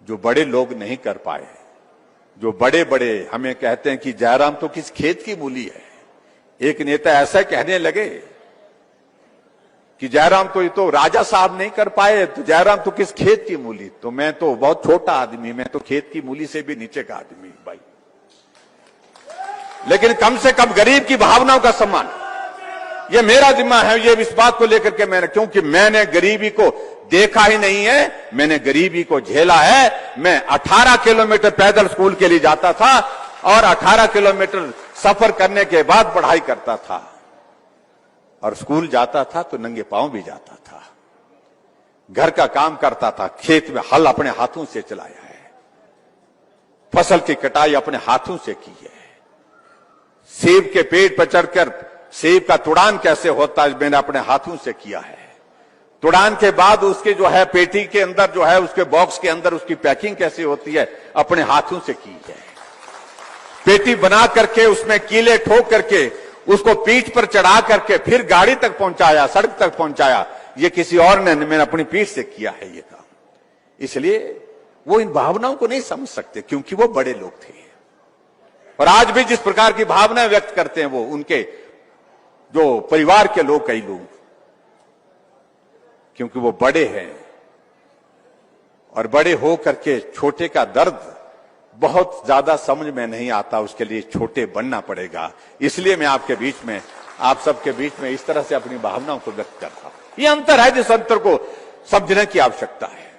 जो बड़े लोग नहीं कर पाए, जो बड़े बड़े हमें कहते हैं कि जयराम तो किस खेत की मूली है। एक नेता ऐसा कहने लगे कि जयराम तो ये तो राजा साहब नहीं कर पाए, तो जयराम तो किस खेत की मूली। तो मैं तो बहुत छोटा आदमी, मैं तो खेत की मूली से भी नीचे का आदमी भाई, लेकिन कम से कम गरीब की भावनाओं का सम्मान, ये मेरा जिम्मा है। ये इस बात को लेकर के मैंने, क्योंकि मैंने गरीबी को देखा ही नहीं है, मैंने गरीबी को झेला है। मैं 18 किलोमीटर पैदल स्कूल के लिए जाता था और 18 किलोमीटर सफर करने के बाद पढ़ाई करता था, और स्कूल जाता था तो नंगे पांव भी जाता था। घर का काम करता था, खेत में हल अपने हाथों से चलाया है, फसल की कटाई अपने हाथों से की है, सेब के पेड़ पर चढ़कर सेब का तुड़ान कैसे होता है मैंने अपने हाथों से किया है। तुड़ान के बाद उसके जो है पेटी के अंदर जो है उसके बॉक्स के अंदर उसकी पैकिंग कैसे होती है अपने हाथों से की है। पेटी बना करके उसमें कीले ठोक करके उसको पीठ पर चढ़ा करके फिर गाड़ी तक पहुंचाया, सड़क तक पहुंचाया, ये किसी और ने, मैंने अपनी पीठ से किया है ये काम। इसलिए वो इन भावनाओं को नहीं समझ सकते, क्योंकि वो बड़े लोग थे। और आज भी जिस प्रकार की भावनाएं व्यक्त करते हैं वो उनके जो परिवार के लोग, कई लोग, क्योंकि वो बड़े हैं, और बड़े हो करके छोटे का दर्द बहुत ज्यादा समझ में नहीं आता, उसके लिए छोटे बनना पड़ेगा। इसलिए मैं आपके बीच में, आप सबके बीच में इस तरह से अपनी भावनाओं को व्यक्त करता हूं। ये अंतर है जिस अंतर को समझने की आवश्यकता है।